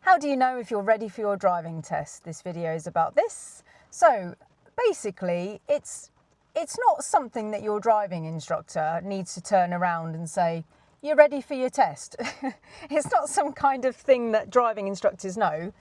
How do you know if you're ready for your driving test? This video is about this. So basically, it's not something that your driving instructor needs to turn around and say, you're ready for your test. It's not some kind of thing that driving instructors know.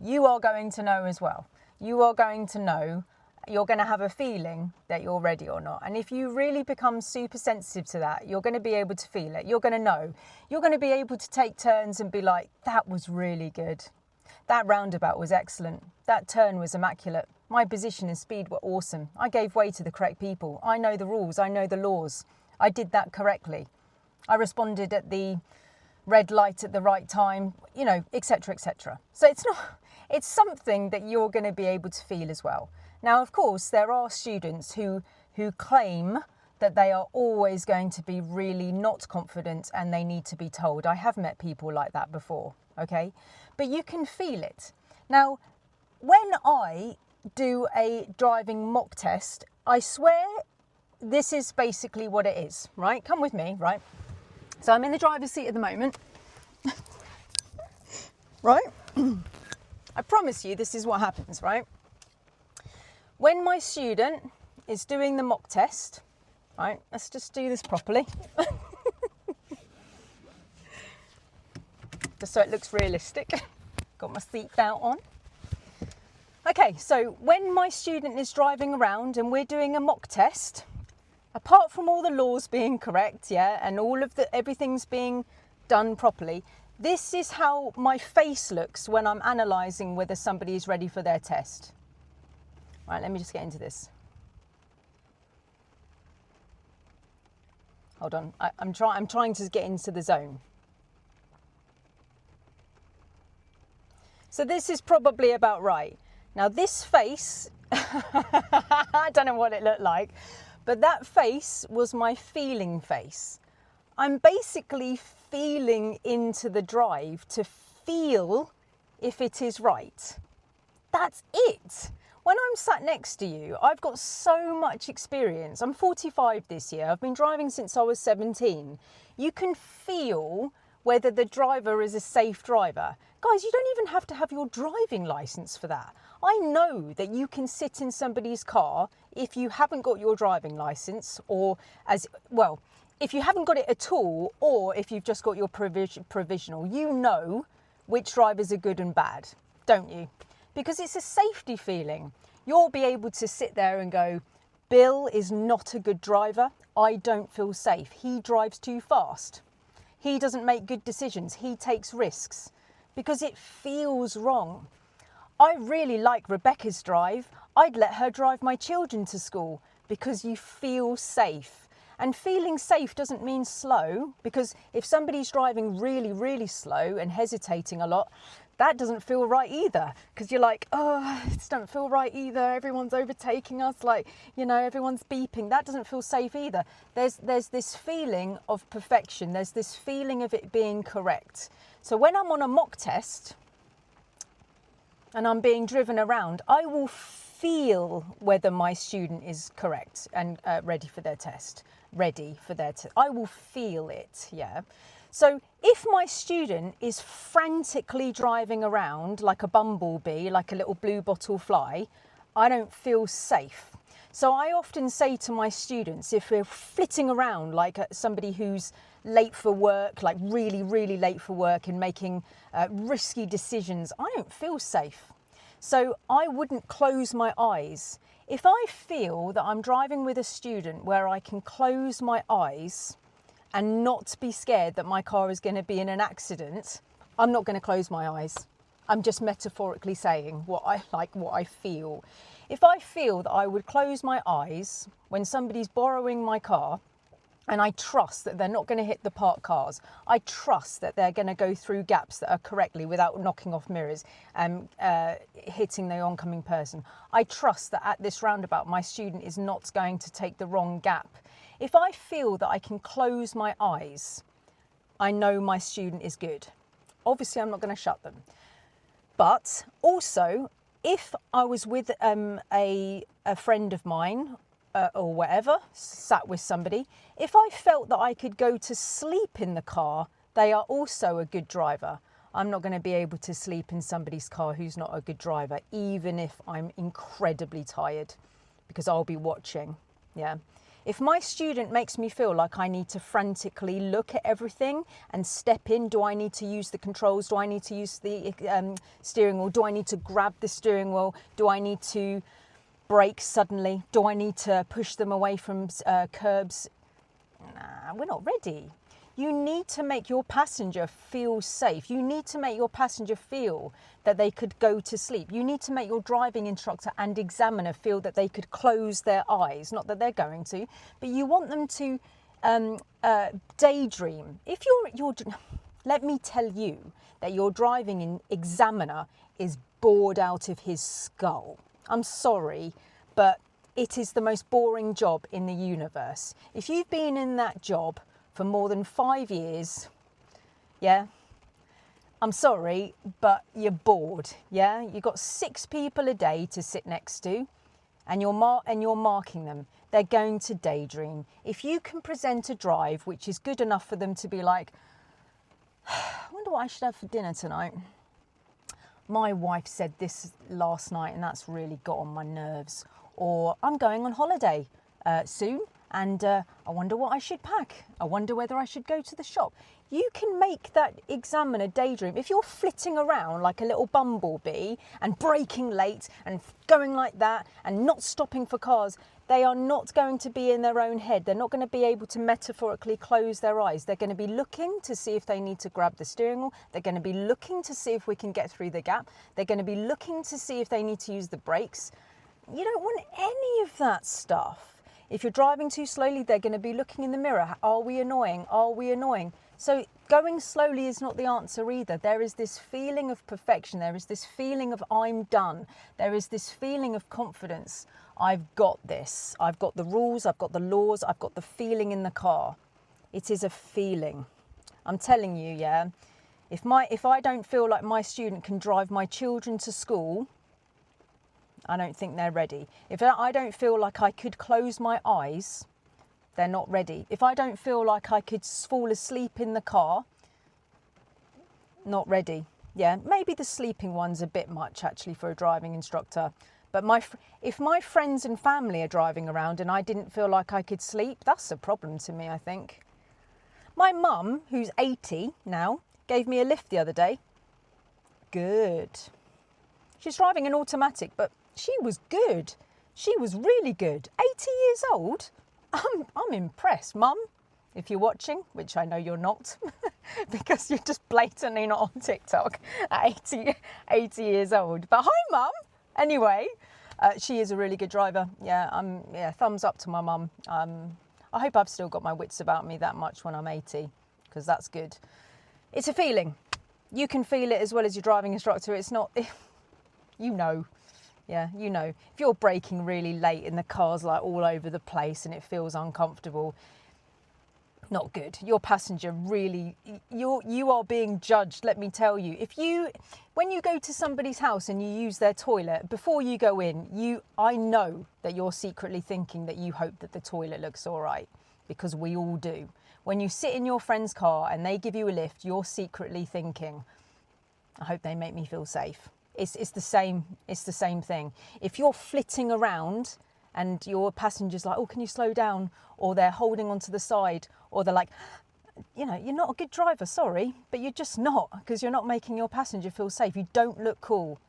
You are going to know as well. You are going to know, you're going to have a feeling that you're ready or not. And if you really become super sensitive to that, you're going to be able to feel it. You're going to know. You're going to be able to take turns and be like, that was really good. That roundabout was excellent. That turn was immaculate. My position and speed were awesome. I gave way to the correct people. I know the rules. I know the laws. I did that correctly. I responded at the red light at the right time, you know, etc., etc. So it's something that you're going to be able to feel as well. Now, of course, there are students who claim that they are always going to be really not confident and they need to be told. I have met people like that before, okay? But you can feel it. Now, when I do a driving mock test, I swear this is basically what it is, right? Come with me, right? So I'm in the driver's seat at the moment, right? I promise you this is what happens, right? When my student is doing the mock test, right, let's just do this properly. Just so it looks realistic. Got my seatbelt on. Okay, so when my student is driving around and we're doing a mock test, apart from all the laws being correct, yeah, and all of everything's being done properly, this is how my face looks when I'm analysing whether somebody is ready for their test. Right, let me just get into this. Hold on, I'm trying to get into the zone. So this is probably about right. Now this face, I don't know what it looked like, but that face was my feeling face. I'm basically feeling into the drive to feel if it is right. That's it. When I'm sat next to you, I've got so much experience. I'm 45 this year. I've been driving since I was 17. You can feel whether the driver is a safe driver. Guys, you don't even have to have your driving license for that. I know that you can sit in somebody's car if you haven't got your driving license, or if you haven't got it at all, or if you've just got your provisional. You know which drivers are good and bad, don't you? Because it's a safety feeling. You'll be able to sit there and go, Bill is not a good driver. I don't feel safe. He drives too fast. He doesn't make good decisions. He takes risks because it feels wrong. I really like Rebecca's drive. I'd let her drive my children to school because you feel safe. And feeling safe doesn't mean slow, because if somebody's driving really, really slow and hesitating a lot, that doesn't feel right either, because you're like, oh, this doesn't feel right either. Everyone's overtaking us, like, you know, everyone's beeping. That doesn't feel safe either. There's this feeling of perfection. There's this feeling of it being correct. So when I'm on a mock test and I'm being driven around, I will feel whether my student is correct and ready for their test. I will feel it, yeah. So if my student is frantically driving around like a bumblebee, like a little blue bottle fly, I don't feel safe. So I often say to my students, if we're flitting around like somebody who's late for work, like really, really late for work and making risky decisions, I don't feel safe. So I wouldn't close my eyes. If I feel that I'm driving with a student where I can close my eyes and not be scared that my car is going to be in an accident, I'm not going to close my eyes. I'm just metaphorically saying what I feel. If I feel that I would close my eyes when somebody's borrowing my car, and I trust that they're not going to hit the parked cars, I trust that they're going to go through gaps that are correctly without knocking off mirrors and hitting the oncoming person. I trust that at this roundabout, my student is not going to take the wrong gap. If I feel that I can close my eyes, I know my student is good. Obviously, I'm not going to shut them. But also, if I was with a friend of mine or whatever, sat with somebody, if I felt that I could go to sleep in the car, they are also a good driver. I'm not going to be able to sleep in somebody's car who's not a good driver, even if I'm incredibly tired, because I'll be watching. Yeah. If my student makes me feel like I need to frantically look at everything and step in, do I need to use the controls? Do I need to use the steering wheel? Do I need to grab the steering wheel? Do I need to brake suddenly? Do I need to push them away from curbs? Nah, we're not ready. You need to make your passenger feel safe. You need to make your passenger feel that they could go to sleep. You need to make your driving instructor and examiner feel that they could close their eyes. Not that they're going to, but you want them to daydream. If you're, let me tell you that your driving examiner is bored out of his skull. I'm sorry, but it is the most boring job in the universe. If you've been in that job for more than 5 years, yeah, I'm sorry, but you're bored, yeah? You've got 6 people a day to sit next to, and you're marking them. They're going to daydream. If you can present a drive which is good enough for them to be like, I wonder what I should have for dinner tonight. My wife said this last night and that's really got on my nerves. Or I'm going on holiday soon and I wonder what I should pack. I wonder whether I should go to the shop. You can make that examiner daydream. If you're flitting around like a little bumblebee and braking late and going like that and not stopping for cars, they are not going to be in their own head. They're not going to be able to metaphorically close their eyes. They're going to be looking to see if they need to grab the steering wheel. They're going to be looking to see if we can get through the gap. They're going to be looking to see if they need to use the brakes. You don't want any of that stuff. If you're driving too slowly, they're going to be looking in the mirror. Are we annoying? Are we annoying? So going slowly is not the answer either. There is this feeling of perfection. There is this feeling of I'm done. There is this feeling of confidence. I've got this. I've got the rules. I've got the laws. I've got the feeling in the car. It is a feeling. I'm telling you, yeah. If I don't feel like my student can drive my children to school, I don't think they're ready. If I don't feel like I could close my eyes, they're not ready. If I don't feel like I could fall asleep in the car, not ready. Yeah, maybe the sleeping one's a bit much actually for a driving instructor. But if my friends and family are driving around and I didn't feel like I could sleep, that's a problem to me, I think. My mum, who's 80 now, gave me a lift the other day. Good. She's driving an automatic, but she was good. She was really good. 80 years old. I'm impressed, Mum. If you're watching, which I know you're not, because you're just blatantly not on TikTok at 80 years old. But hi, Mum. Anyway, she is a really good driver. Yeah, thumbs up to my mum. I hope I've still got my wits about me that much when I'm 80, because that's good. It's a feeling. You can feel it as well as your driving instructor. It's not, you know. Yeah, you know, if you're braking really late and the car's like all over the place and it feels uncomfortable, not good. Your passenger really, you are being judged, let me tell you. When you go to somebody's house and you use their toilet, before you go in, I know that you're secretly thinking that you hope that the toilet looks all right, because we all do. When you sit in your friend's car and they give you a lift, you're secretly thinking, I hope they make me feel safe. It's the same thing. If you're flitting around and your passenger's like, oh, can you slow down? Or they're holding onto the side, or they're like, you know, you're not a good driver, sorry, but you're just not, because you're not making your passenger feel safe. You don't look cool.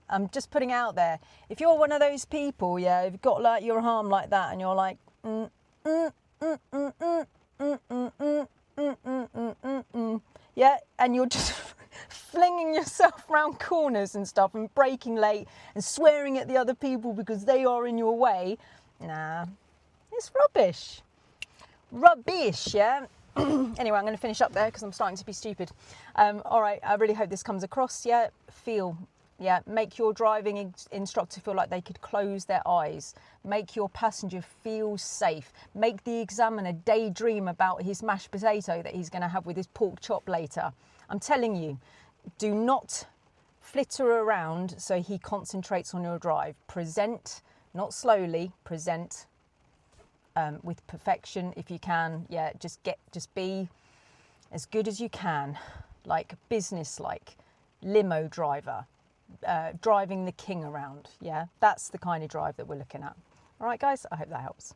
I'm just putting it out there. If you're one of those people, yeah, you've got like your arm like that and you're like, yeah, and you're just flinging yourself around corners and stuff and braking late and swearing at the other people because they are in your way. Nah, it's rubbish. Rubbish, yeah? Anyway, I'm going to finish up there because I'm starting to be stupid. All right, I really hope this comes across. Yeah, feel. Yeah, make your driving instructor feel like they could close their eyes. Make your passenger feel safe. Make the examiner daydream about his mashed potato that he's going to have with his pork chop later. I'm telling you, do not flitter around so he concentrates on your drive. Present, not slowly, present with perfection if you can. Yeah, just be as good as you can. like business-like, limo driver, driving the king around. Yeah, that's the kind of drive that we're looking at. All right, guys, I hope that helps.